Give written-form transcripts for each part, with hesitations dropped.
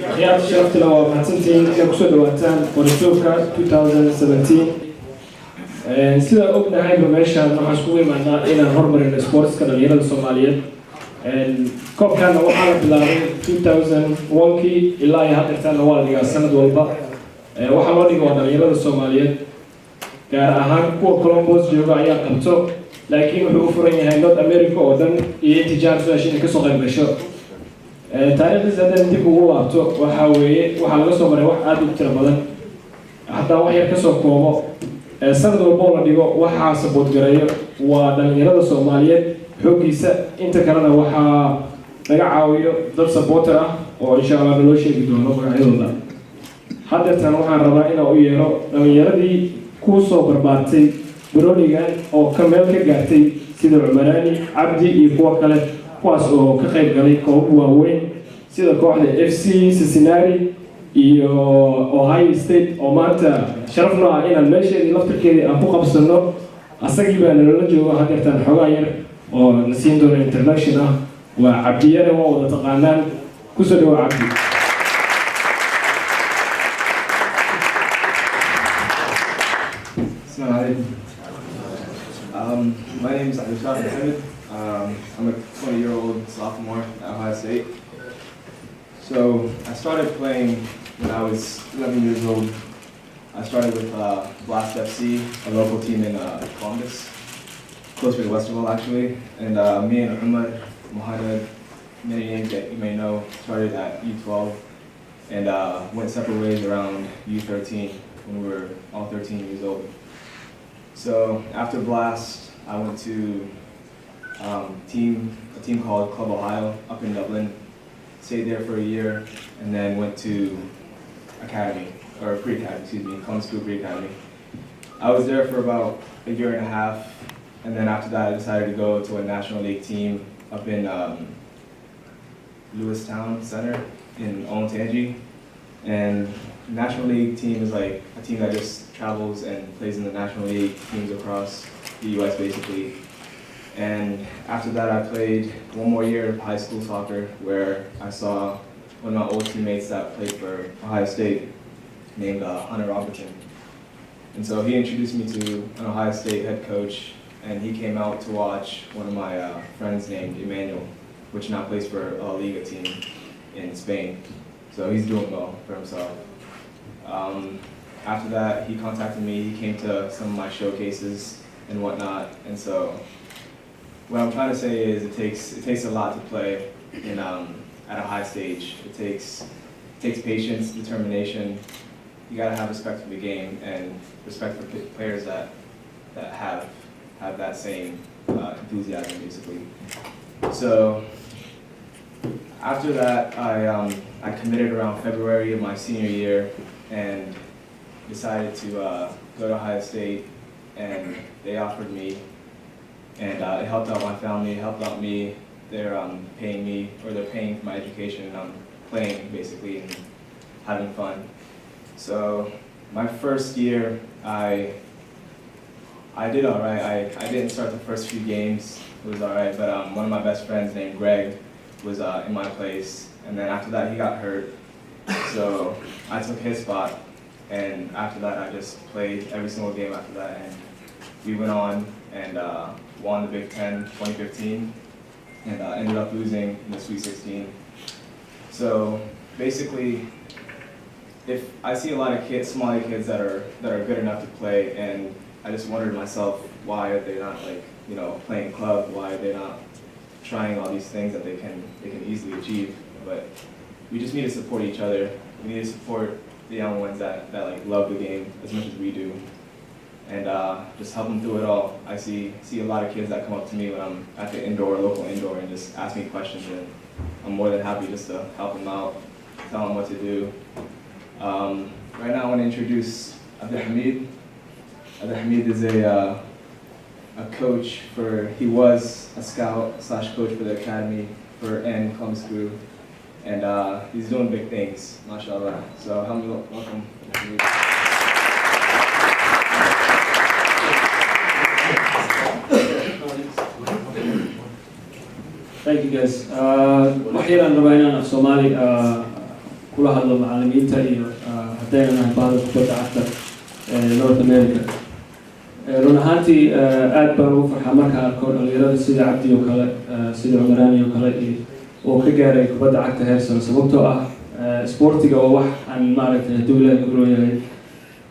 ciyaarta sharafta leh waa mahadsantihiin inay kusoo dhawaataan qorituurka 2017 sida ognahayba meeshaan waxaan iskugu imaanaa inaan hormarino sportska dhalinyarada Soomaaliyeed koobkana waxaa la bilaabay 2001kii ilaa iyo haddeertaana waa la dhigaa sanad walba waxaa loo dhigaa dhalinyarada Soomaaliyeed gaar ahaan kuwa Columbus jooga ayaa qabto laakiin wuxuu u furan yahay North America oo dhan iyo tijaar su'aashin ka soo qayb gasho taariikhdiisa haddaan dib ugu laabto waxaa laga soo maray wax aad u tiro badan haddaan wax yar ka soo koobo sanad walba oo la dhigo waxaa sabood gareeyo waa dhalinyarada Soomaaliyeed xoogiisa inta kalena waxaa laga caawiyo dad supporter ah oo insha Allah loo sheegi doono magacyadooda haddeertan waxaan rabaa inaan u yeero dhalinyaradii ku soo barbaartay Bronigan oo ka meel ka gaartay sida Cumarani Cabdi iyo kuwa kale kuwaas oo ka qayb galay koob waaweyn sida kooxda FC Cincinnati iyo Ohio State oo maanta sharaf noo ah inaan meesheedii laftirkeedii aan ku qabsano asagii baa nala jooga haddeertan xogaa yar oo na siin doona introduction ah waa Cabdiyane waa wada taqaanaan kusoo dhawaad Cabdi. My name is Abdulshaf Mohammed. I'm a 20-year-old sophomore at Ohio State. So I started playing when I was 11 years old. I started with Blast FC, a local team in Columbus, closer to Westerville actually. And me and Umar Mohammed, many names that you may know, started at U12 and went separate ways around U13 when we were all 13 years old. So after Blast, I went to a team called Club Ohio up in Dublin. Stayed there for a year, and then went to academy, or pre-academy, excuse me, Columbus School Pre-Academy. I was there for about a year and a half, and then after that I decided to go to a National League team up in Lewistown Center in Olentangy. And National League team is like a team that just travels and plays in the National League teams across the US basically. And after that I played one more year of high school soccer where I saw one of my old teammates that played for Ohio State named Hunter Robertson. And so he introduced me to an Ohio State head coach, and he came out to watch one of my friends named Emmanuel, which now plays for a Liga team in Spain. So he's doing well for himself. After that, he contacted me. He came to some of my showcases and whatnot. And so, what I'm trying to say is, it takes a lot to play in at a high stage. It takes patience, determination. You gotta have respect for the game and respect for players that have that same enthusiasm, basically. So. After that, I committed around February of my senior year and decided to go to Ohio State, and they offered me, and it helped out my family, it helped out me. They're paying me, or they're paying for my education, and I'm playing basically and having fun. So my first year, I did all right. I didn't start the first few games, it was all right, but one of my best friends named Greg was in my place, and then after that he got hurt, so I took his spot, and after that I just played every single game after that, and we went on and won the Big Ten 2015, and ended up losing in the Sweet 16. So basically, if I see a lot of kids, smaller kids that are good enough to play, and I just wondered myself, why are they not playing club? Why are they not trying all these things that they can easily achieve? But we just need to support each other. We need to support the young ones that love the game as much as we do, and just help them through it all. I see a lot of kids that come up to me when I'm at the local indoor, and just ask me questions, and I'm more than happy just to help them out, tell them what to do. Right now I want to introduce Abdelhamid. Abdelhamid is a coach he was a scout/coach for the academy and Columbus Crew, and he's doing big things, mashallah. So help me welcome. Thank you guys. Waxaan rabaa inaan af Soomaali kula hadlo macallimiinta iyo haddayna nahay bahda kubadda cagta North America. run ahaantii aad baan ugu farxaa markaan arko dhalinyarada sida Cabdi oo kale sida Cumaraani oo kale oo ka gaaray kubadda cagta heer sare sababtoo ah sportiga oo wax aan maaragtay hadduu ilaahay ku leeyahay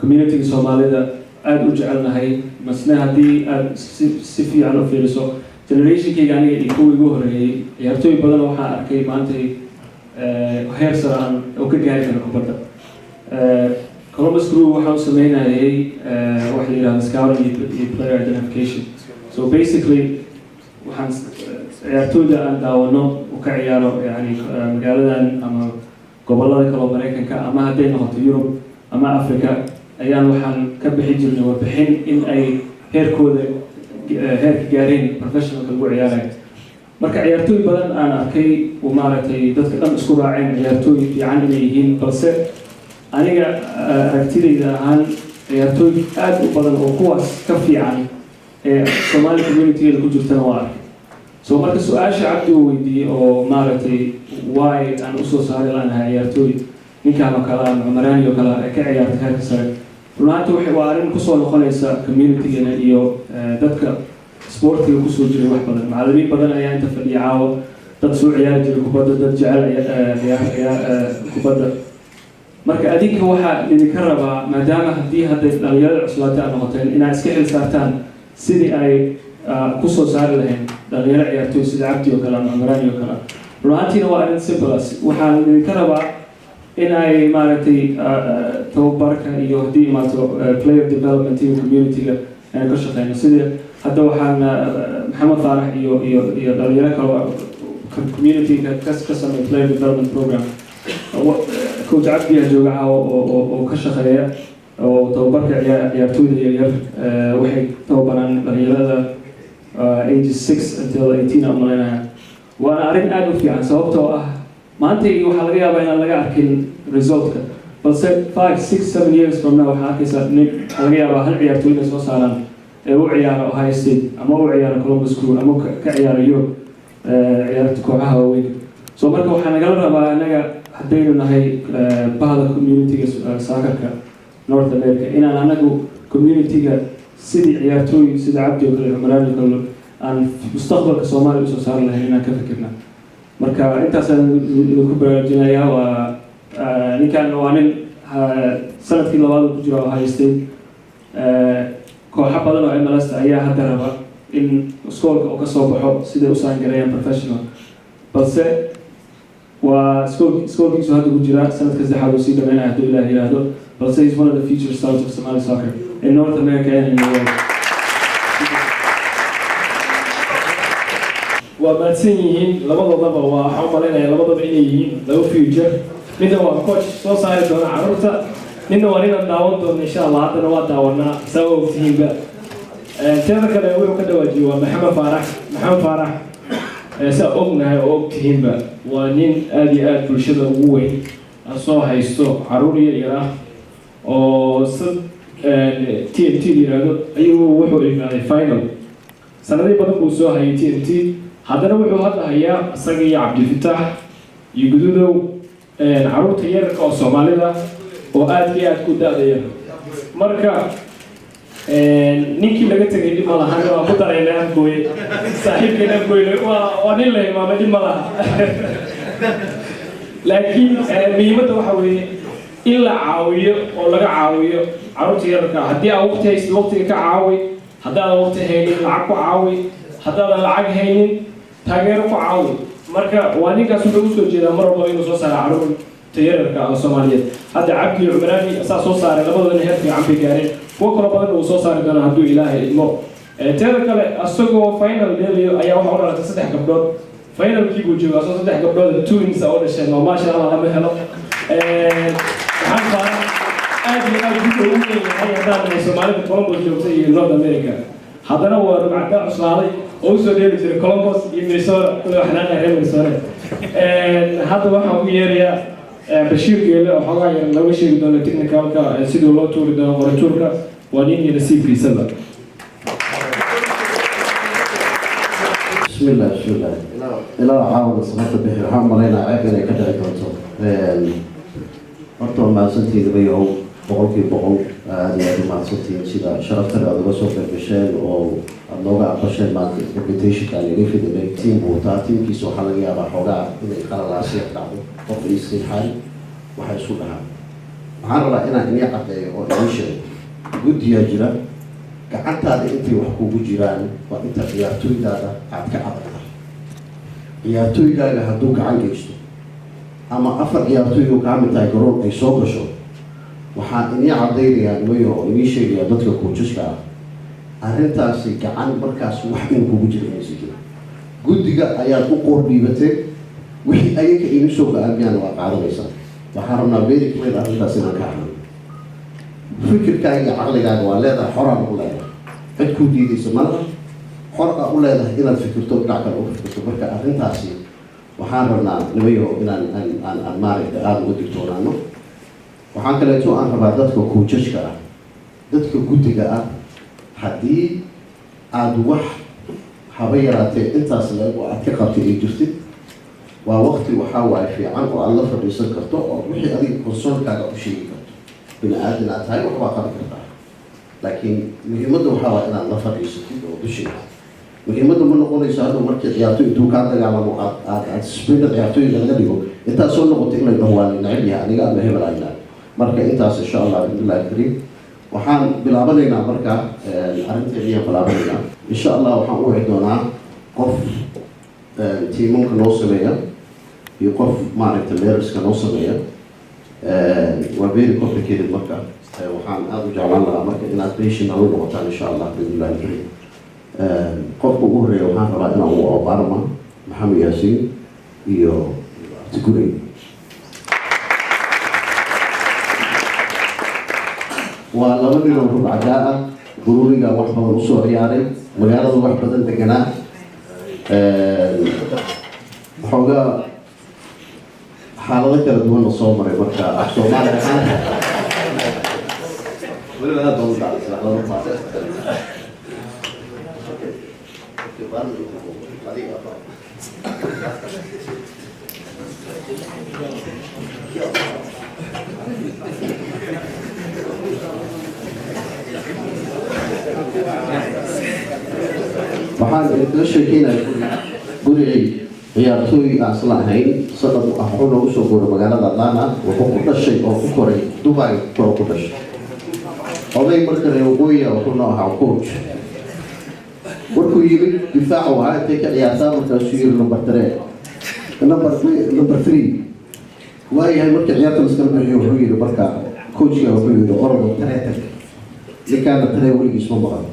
community-ga Soomaalida aad u jecelnahay masna haddii aad si fiican u fiiriso generation-kayga aniga iyo kuwii ugu horeeyay ciyaartooy badan waxaan arkay maanta heer sare aan oo ka gaari kara kubadda. Columbus Crew waxaan sameynayay wax la yiraahdo scouting iyo player identification. So basically waxaan ciyaartooyda aan daawano u ka ciyaaro yani magaaladan ama gobollada kale oo Mareykanka ama hadday noqoto Europe ama Africa ayaan waxaan ka bixi jirnay warbixin in ay heerkooda heerka gaareen professional lagu ciyaarayo. Marka ciyaartooy badan aan arkay oo maaragtay dadka dhan isku raaceen ciyaartooy fiican inay yihiin balse aniga aragtidayda ahaan ciyaartooy aad u badan oo kuwaas ka fiican ee Somali community-ga ku jirtana waa arkay. So marka su-aasha Cabdi uu weydiiyey oo maaragtay why aan usoo saari laanahay ciyaartooy ninkaan oo kale ama Cumaraani oo kale ee ka ciyaarta heerka sare runtii waa arrin kusoo noqonaysa community-gana iyo dadka sportiga kusoo jiray wax badan. Macallimiin badan ayaa inta fadhiya caawa dad soo ciyaari jiray kubadda dad jecel kubadda. Marka adinka waxaa idinka rabaa maadaama haddii hadday dhalinyarada cuslaata aad noqoteen inaad iska xil saartaan sidii ay kusoo saari lahayn dhalinyaro ciyaartooy sida Cabdi oo kale ama Cumaraani oo kale. runtiina waa arrin simple waxaan idinka rabaa in ay maaragtay tababarka iyo haddii imaato player development iyo community-ga aan ka shaqeyno sida hadda waxaan Maxamed Faarax iyo dhalinyaro kale community-ga ka sameeya player development program. Coach Cabdi jooga oo ka shaqeeya oo tababarka ciyaartooyda yaryar waxay tababaraan dhalinyarada ages 6 until 18 ama leeyahay waana arrin aad u fiican sababtoo ah maanta waxaa laga yaabaa inaan laga arkin resultka balse 5, 6, 7 years from now waxaa arkaysaa laga yaabaa hal ciyaartooy inay soo saaraan ee u ciyaara Ohio State ama u ciyaara Columbus Crew ama ka ciyaara Europe ciyaarta kooxaha waaweyn. So marka waxaa nagala rabaa anaga haddaynu nahay bahda community-ga soccerka North America inaan anagu community-ga sidii ciyaartooy sida Cabdi oo kale Cumaraani oo kale aan mustaqbalka Soomaaliya usoo saari lahayn inaan ka fikirna. Marka intaasaan idinku baraarujinayaa waa ninkaan waa nin sanadkii labaad ku jira Ohio State kooxo badan oo MLS ayaa hadda raba in iskoolka uu ka soo baxo siday u saangareeyaan professional balse waa iskoolkiisu hadda ku jira sanadka saddexaad uu sii dhameynaya hadduu Ilaahay yiraahdo balse he's one of the future stars of Somali soccer in North America and in the world. waa mahadsan yihiin labadoodaba waxaan u malaynayaa labadaba inay yihiin laba future midna waa coach soo saari doona carruurta ninna waa ninaan daawan doono insha Allah haddana waa daawanaa saa ogtihiinba. teeda kale wuxuu ka dhawaajiyey waa Maxamed Faarax saa ognahay oo ogtihiinba waa nin aad iyo aad bulshada ugu weyn soo haysto carruur yar ah oo TNT yiraahdo ayuu wuxuu imaaday final sanadii badan buu soo hayay TNT haddana wuxuu hadda hayaa isaga iyo Cabdi Fitaax iyo gududow carruurta yarka oo Soomaalida oo aad iyo aad ku daadaya. Marka ninkii laga tagay dib ma laha waa ku dareynaa gooy saaxiibkeena gooy waa nin la imaamay dib ma laha laakiin muhiimadda waxa weeye in la caawiyo oo laga caawiyo carruurta yarka haddii aad waqti haysid waqtiga ka caawi haddaadan waqti haynin lacag ku caawi haddaadan lacag haynin taageero ku caawi. Marka waa ninkaas wuxuu usoo jeedaa mar walba inuu soo saaro carruurta yarka oo Soomaaliyeed. Hadda Cabdi iyo Cumaraani asaa soo saaray labadooda heer fiican bay gaareen kuwa kale badan uu soo saari doona hadduu Ilaahay idmo. teeda kale asagoo final dheelayo ayaa waxa u dhalatay 3 gabdhood finalkii buu joogaa soo 3 gabdhood twins oo dhasheen oo maasha Allah lama helo. waxaan faaraa aad iyo aad ugu weynyahay haddaan Soomaalida Columbus joogta iyo North America haddana waa rubacda cuslaaday oo usoo dheeli jiray Columbus iyo Minnesota kule waxnaanay reer Minnesota. hadda waxaan ugu yeerayaa Bashir Geele oo xogaa yar laga sheegi doono technicalka sidoo loo tuuri doono qoratuurka waa nin nasiibkiisaba. bismillah ilaa xaawada sababta bixi waxaan malaynaa ceeb inay ka dhici doonto horta waa mahadsantihiin bayow boqolkiiba boqol aad iyo aad u mahadsantihiin sida sharaftana aad uga soo qaybgasheen oo aada nooga aqbasheen maanta invitationka laga fidamay tiam buu wataa tiamkiisa waxaa laga yaabaa xoogaa inay qalalaasiya dhacdo qof iisixaan waxay isku dhahaan waxaan rabaa inaan inii caddeeyo oo inii sheego guddiyaa jira gacantaada intay wax kugu jiraan waa inta ciyaartooydaada aad ka adagta ciyaartooygaaga hadduu gacan geysto ama 4 ciyaartooy oo kaa mid tahay garoon ay soo gasho waxaan inii caddaynayaa nimayo oo inii sheegayaa dadka koojaska ah arrintaasi gacan markaas wax in kugu jira inaysi jiro guddiga ayaad u qoor dhiibatee wixii ayaga inu soo go-aamiyaan waa qaadanaysaa waxaan rabnaa very clear arrintaas inaan ka hadlo fikirkaaga iyo caqligaaga waa leedahay xoraan u leedahay cid kuu diidaysa malaha xor aa u leedahay inaad fikirto dhinac kale u fikirto marka arrintaasi waxaan rabnaa nimayo inaan aan maaragta aada uga digtoonaano waxaan kaleeto aan rabaa dadka koojashka ah dadka guddiga ah haddii aada wax haba yaraatee intaas leeg oo aad ka qabtay ay jirtid waa waqti waxaa waaye fiican oo aada la fadhiisan karto oo wixii adiga konsolkaaga u sheegi karto bini aadan aad tahay waxbaa qabi kartaa laakiin muhiimadda waxaa waaye inaad la fadhiisatid oo dusheeda muhiimadda ma noqonayso hadhow markii ciyaartooy intuu kaa dagaalamo aad suspenda ciyaartooyga laga dhigo intaad soo noqotay in la dhaho waa la neceb yahay aniga ama hebel aynaa marka intaas insha allah bismillahi kariim waxaan bilaabanaynaa markaa arrinteediyaan bilaabanaynaa insha allah waxaan u wici doonaa qof tiimanka noo sameeya iyo qof maaragta leerska noo sameeya waa very complicated marka waxaan aada u jeclaan lahaa marka inaad patient alu noqotaan insha allah bismillahi kariim qofka ugu horreeya waxaan rabaa inaan u obarma maxamed yaasiin iyo abtigurey waa laba nin oo rubcadaa ah gururiga wax badan usoo ciyaaray magaalada wax badan deganaa waxoogaa xaalado kala duwanna soo maray marka af soomaali ahaan weliba aad baan u dhacaysa laba faas waxaan idinkaga sheekeynaya gurigay ciyaartooy aan isla ahayn sanad wuxuu noogu soo guuray magaalada atlanta wuxuu ku dhashay oo ku koray dubai koro ku dhashay oday marka reer waqooyiga wuxuu noo ahaa coach markuu yimid difaacu ahaa intay ka ciyaartaa markaasuu yiri number 3 waayahay markii ciyaarta laskala bixiyo wuxuu yiri marka coachka wuxuu yiri ordo tareetag ninkaana taree weligiis ma maqan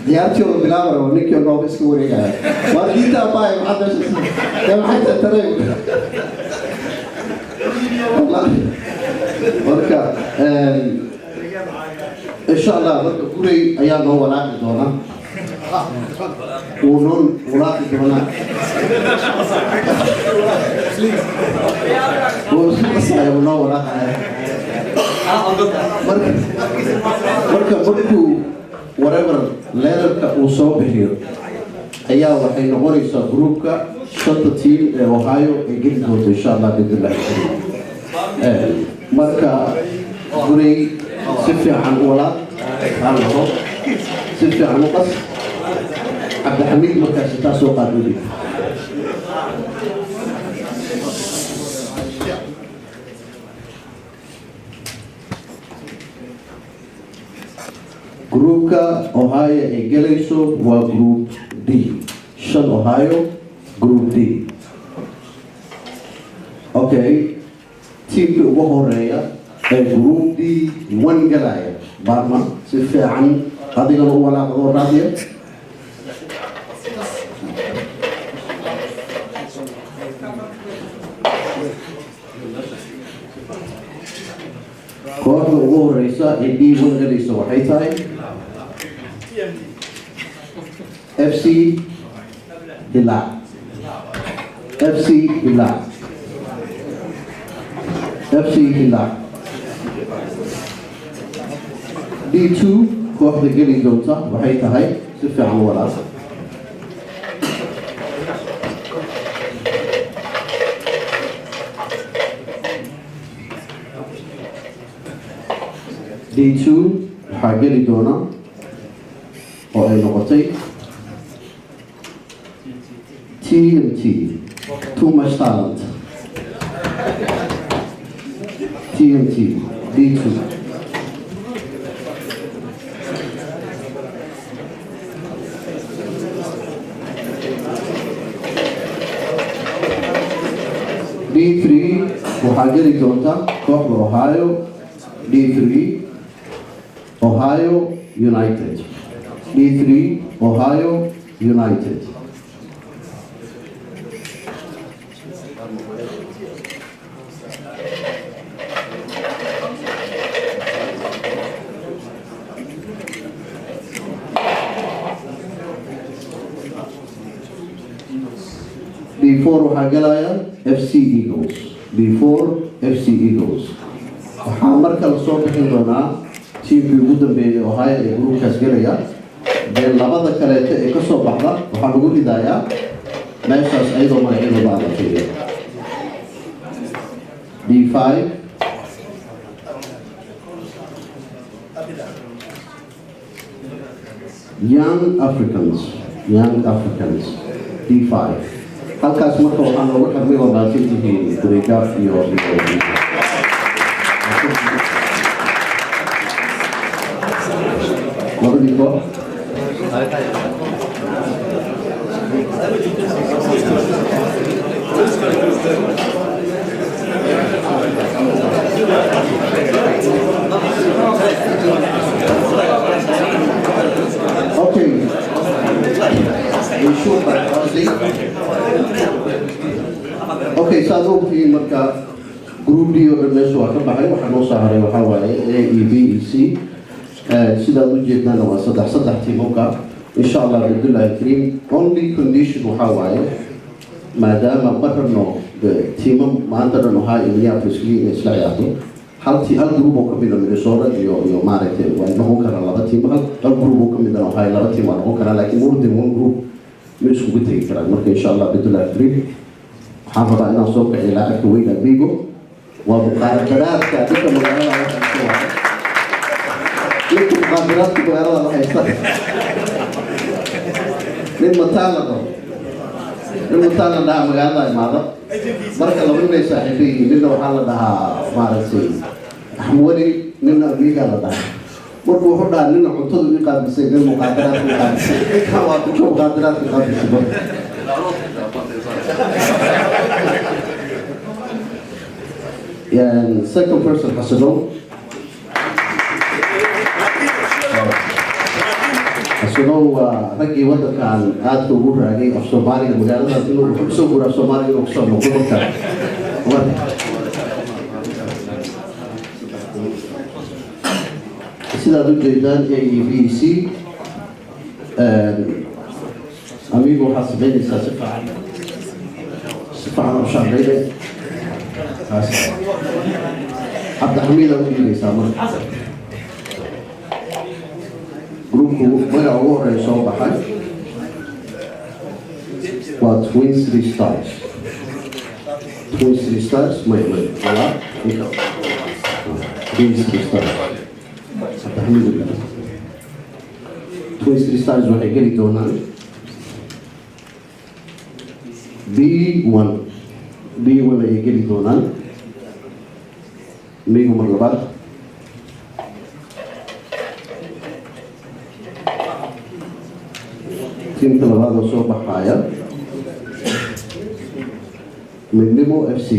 ciyaartii oo bilaabay oo ninkii nooba iska wareegaya waa diinta baay maxaa maxay taree marka insha allah marka gurey ayaa noo walaaqi doona ونون ولاقي كمان وصلنا يا منور markuu whatever leerarka uu soo bixiyo ayaa waxay noqonaysaa groupka 5 team ee Ohio ee geli doonto insha Allah bidillah marka gurey si fiican walaaq hallo si fiican u qas عبد الحميد مركز تاسو قادولي جروبكا اوهايو ايجليسو وجروب دي شن اوهايو جروب دي اوكي تيم وهوريا جروب دي وان جلايا بارما سيفي عن قضيه ولا قضيه راضيه kooxda ugu horeysa ee dhiiwan galaysa waxay tahay FC Hilaac FC Hilaac FC Hilaac D2 kooxda geli doonta waxay tahay si fiican u walaal D2 waxaa geli doona oo ay noqotay TNT, too much talent. TNT, D2. D3 waxaa geli doonta kooxda Ohio. D3 Ohio United. D3 Ohio United. D4 waxaa galaya FC Eagles. D4 FC Eagles. waxaa marka la soo bixin doonaa tiimkii ugu dambeeyay Ohio ee gruubkaas galaya. dee labada kaleeto ee ka soo baxda waxaa lagu ridayaa meeshaas ayadoo magacyada la fiiriyo. D5 Young Africans. D5 halkaas marka waxaa loogu xirmay oo dhaafin tihiin Gurigaaf iyo labadii koox. Okay. Okay, saad ogtihiin marka group D oo dhan meesha waa ka baxay. waxaa noo soo haray waxaa waaye A, E, B, E, C. sidaad u jeednaana waa saddex tiimowka. insha allah billahi kariim. only condition waxaa waaye maadaama ma rabno tiimo maanta dhan Ohio iyo Minneapolis inay isla ciyaarto, hal group oo kamid ah Minnesota iyo maaragtay waa noqon karaa laba tiim. hal group oo kamid ah Ohio laba tiim waa noqon karaa, laakiin more than one group ma iskugu tegi karaan. marka insha allah billahi kariim waxaan rabaa inaan soo kiciyo laacibka weyna Bigo. waa muqaadaraadka dadka magaalada waxaa soo waray ninka muqaadaraadka magaalada waxay tahay nin mataan la dhahaa magaalada imaada. marka laba nin ay saaxiibo yihiin, ninna waxaa la dhahaa maaragtay axmwani, ninna amiigaa la dhahaa. marka wuxuu dhahaa nina cuntada ii qaabisay, nin muqaadaraadka ii qaabisay. ninkan waa duka muqaadaraadka qaabisay. second person Hasanow. Hasanow waa raggii waddankan aadka ugu raagay af Soomaaliga magaalada inuu wuxuu soo guuraa Soomaaliga inuu kusoo noqdo marka. sidaad u jeedaan A, E, B, C. amigu waxaa sameynaysaa si fiican u shaqeynay. cabdixamiid aad u dhiibeysaa marka. gruupku magaca ugu horeeya soo baxay waa Twin City Stars. Twin City Stars may Twin City Stars. cabdixamiid Twin City Stars waxay geli doonaan B1 ayay geli doonaan. migu mar labaad tiimka labaad oo soo baxaya Midnimo FC.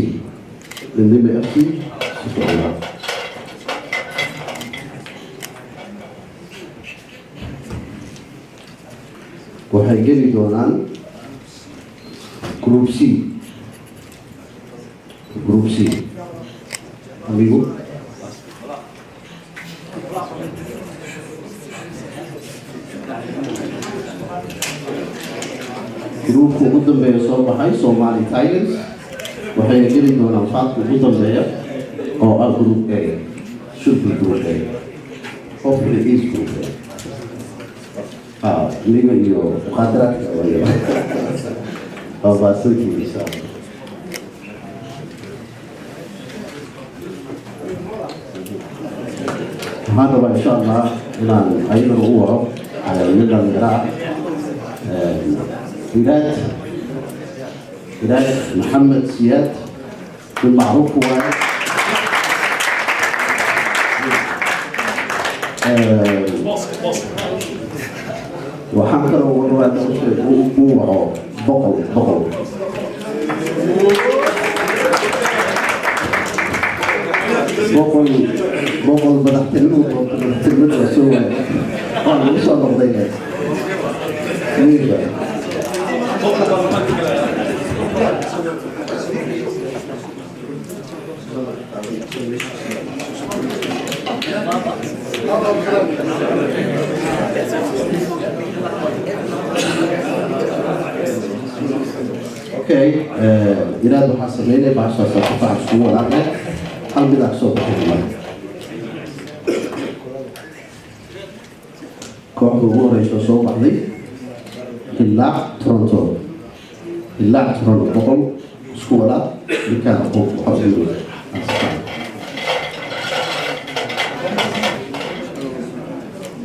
waxay geli doonaan Group C. amigu gruupka ugu dambeeya soo baxay Somali Tigers. waxay geli doonaan faadka ugu dambeeya oo ah Group A. should be Group A. hopefully it is Group A. amiga iyo muqaadaraadka oo baasilkiisa. هذا إن شاء الله إن أيضا هو من الإراء إيراد محمد سياد بالمعروف هو وحنكر ورواد بقل بدأتني رسول أنا مش هقدر ضيق مين اوكي يرادوا حسبيني بعد صفحة اسبوع الأخير هل بدك صوت كلمة كوحدو هو رئيس صوت بعضي اللاعب تورونتو بقول سكولا بكان أخوك حبيبي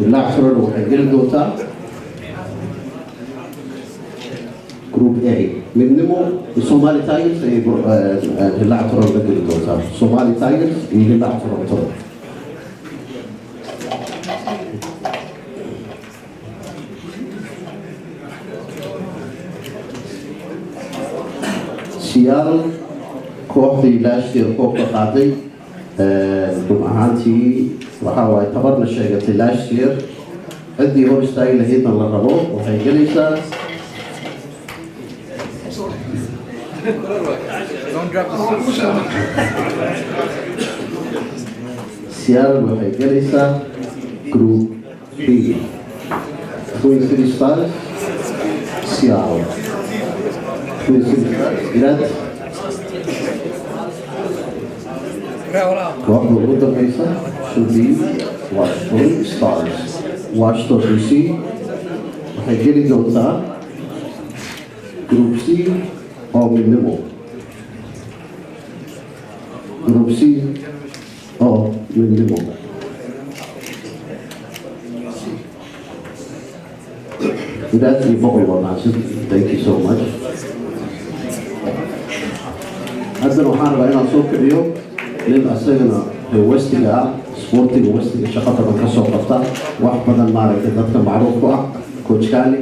اللاعب تورونتو حيجري دوتا جروب A من نمو الصومالي تايجرز اللاعب تورونتو بجري دوتا الصومالي تايجرز اللاعب تورونتو سيارة كوحدي لاشتي الكوحدة قاضي دمعانتي وحاوة يتبرنا الشيء لاشتير عندي هو ستايل هيدا للربو وهي جلسة سيارة وهي جلسة جروب بي توين كريستال سيارة إيراد كوحدة أورودا بيسا شودي واشتون ستارز واشتون روسي وحيجيلي دوتا جروب سي أو من نمو جروب سي أو من نمو إيراد في فوق الوضع thank you so much هذا waxaan rabaa inaan soo kiciyo nin asagana westiga ah sportiga westiga shaqo badan ka soo qabta wax badan maaragtay dadka macruuf ku ah coach Kali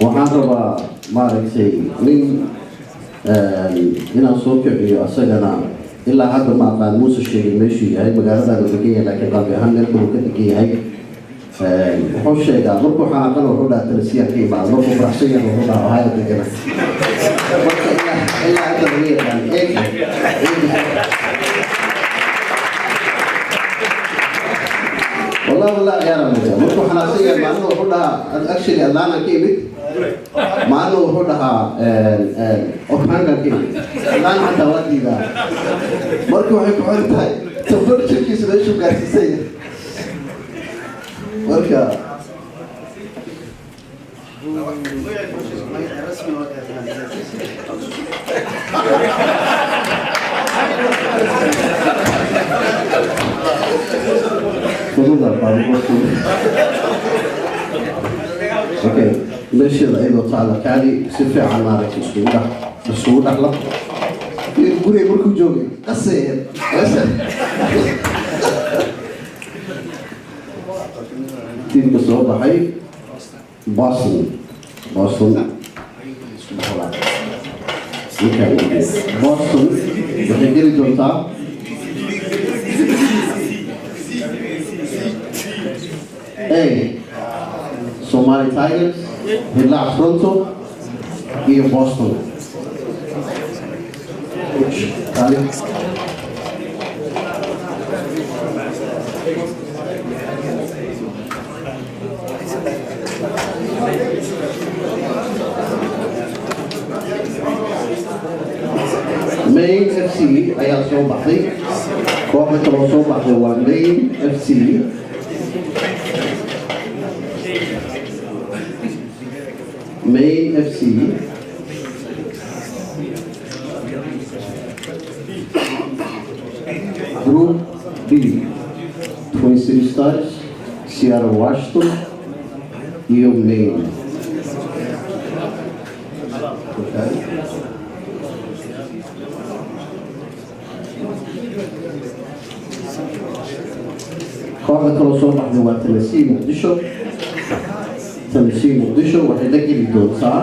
waxaan rabaa maaragtay nin inaan soo kiciyo asagana ilaa hadda ma aqaan muuse sheegay meeshuu yahay magaalada la degan yahay laakiin qalbi ahaan meel kale ka degan yahay wuxuu sheegaa markuu xanaaqana wuxuu dhahaa talasiya ka imaada markuu faraxsan yahay wuxuu dhahaa ohaya degana marka ilaa hadda laga yaqaan والله عيارة مجال مركو حناسية معنه وحولها actually ألانا كيمت معنه وحولها أوكانغا كيمت ألانا حتى وادي ذا مركو حيكو حولتها تفضل شركي سنشو قاسسية مركا اوكي ماشي ايضا تعالى كالي سفي على نارك السودة لا يقولي مركو جوجي قصير تيم بصوت حي بوسطن بوسطن بحكي جونتا Hey, Somali Tigers, Hilla Toronto e Boston. Kali. Main FC ayaa soo baxday kooxda kale soo baxday waa Main FC Main FC Stars, Seattle Washington, iyo Maine. kooxda kaloo soo baxday waa Tennessee Muqdisho waxay la geli doontaa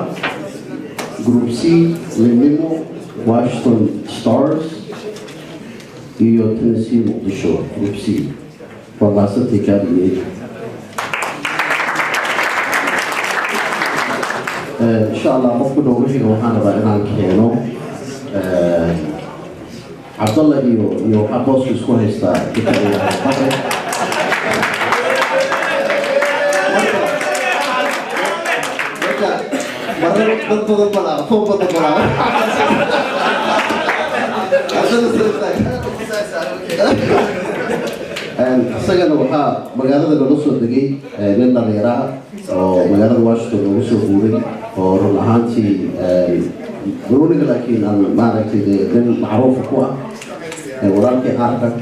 Group C Lemimo, Washington Stars iyo Tennessee Muqdisho Group C. waa maasantay kaadiyey insha allah qofku dhow wixiga waxaan rabaa inaan keeno Cabdalla iyo waxaa booska isku haystaa isagana waxaa magaalada laga soo degay nin dhalinyaraha oo magaalada Washington lagu soo guuray oo run ahaantii ولكن لكن أنا ما أعتقد أن معروف هو ولكن أعتقد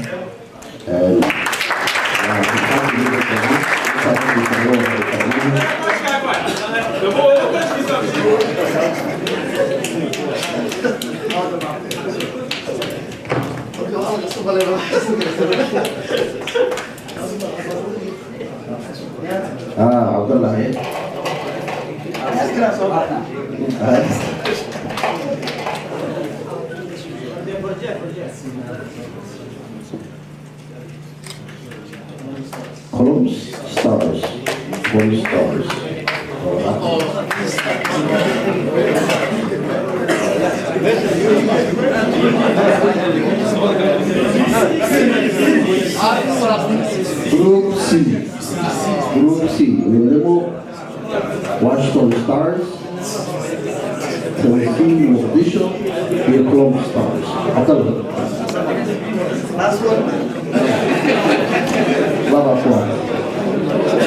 عبد الله Columbus Stars. Group C. Lemimo, Washington Stars, Tennessee Muqdisho, and Columbus Stars. Last one.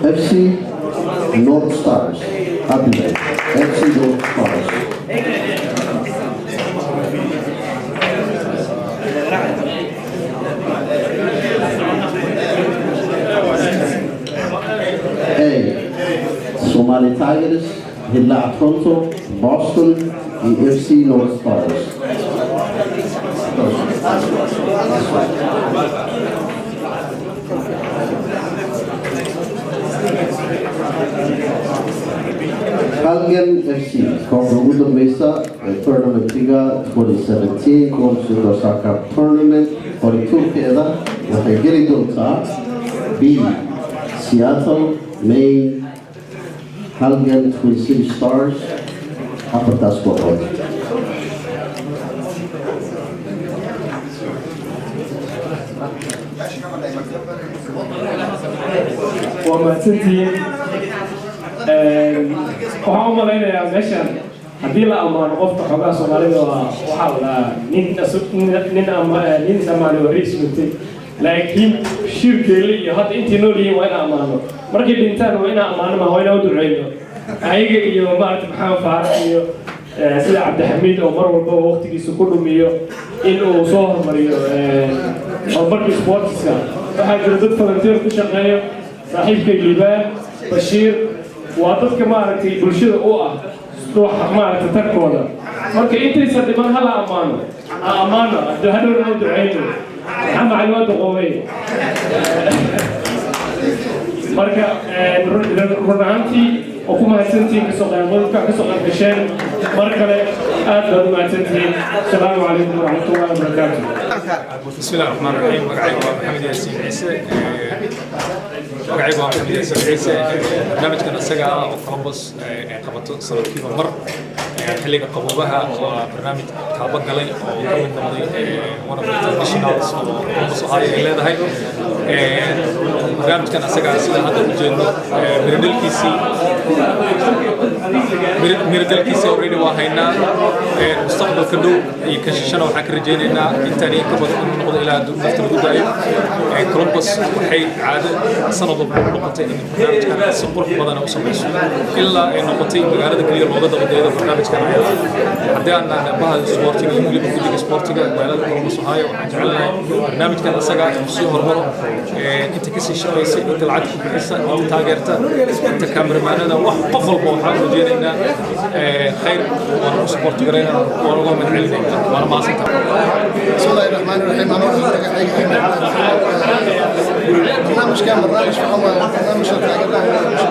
FC North Stars. FC North Stars. Somali Tigers, Hilla Toronto, Boston, and FC North Stars. Calgary FC, Kokoguda Mesa, Tournament Liga 2017, Kokoguda Osaka Tournament, 42 Keda, Wakagiri Dota, B, Seattle, Maine, Calgary Twin City Stars, Upper Task Force. ومحسنتين waxaan u malaynayaa meeshan haddii la ammaano qofka xogaa Soomaalida waxaa la nin Soomaali oo riis mutay laakiin shirkeeli iyo hadda intii nool yihiin waa inaan ammaano markay dhintaan waa inaan ammaano ma waa inaan u duceyno ayaga iyo maaragtay maxamed faarax iyo sida Cabdixamiid oo mar walba waqtigiisa ku dhumiyo in uu soo hormariyo horumarka sportska waxaa jira dad volunteer ku shaqeeyo saaxiibka Liibaan Bashiir waa dadka maaragtay bulshada u ah waxa maaragtay tarkooda marka intaysa dhiman hala ammaano hadhow duceyno maxamed cali waa duqoobay marka run ahaantii oo ku mahadsantihiin kasoo qaybgasheen mar kale aad baad u mahadsantihiin asalaamu calaykum waraxmatullahi wabarakaatu بسم الله الرحمن الرحيم مقعيب محمد ياسين عيسى مقعيب محمد ياسين عيسى برنامج كان أسجع وكولومبوس قبضت صار كيف مر حلقة قبوبها وبرنامج تابع قليل وكمل نمضي وانا بروفيشنالز وكولومبوس هاي إلى هاي برنامج كان أسجع سيدا هذا الجنة برندل كيسي miragalkiisa already waa haynaa mustaqbalka dhow iyo kashashana waxaan ka rajaynaynaa intaani ka badan inuu noqdo ilaa nafta lagu daayo Columbus waxay caado sanad walba noqotay in barnaamijkan si qurux badan u samayso ilaa ay noqotay magaalada kaliya looga dabadeeyo barnaamijkan haddii aan bahal sportiga iyo weliba guddiga sportiga magaalada Columbus Ohio waxaan jecelnahay barnaamijkan asaga inuu sii hormaro inta kasii shaqaysay inta lacag ku bixisa inta taageerta inta kaameramanada wax qof walba waxaan rajaynaynaa khayr waana u support gareynaa waana uga mahadcelinaynaa waana mahadsantahay بسم الله الرحمن الرحيم أنا برنامج كان برنامج فهم برنامج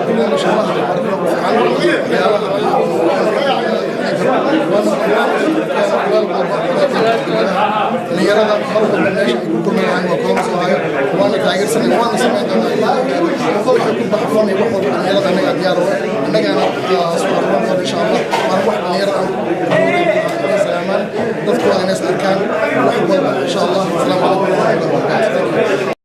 برنامج نيرة خلق البرنامج كنا عن مقام صغير وانا تاجر سنة وانا سمعت كل حكومة بحفظني بحفظ نيرة أنا ديار أنا كان أصور إن شاء الله ما روح نيرة سلام تذكر الناس اللي كان إن شاء الله السلام عليكم ورحمة الله وبركاته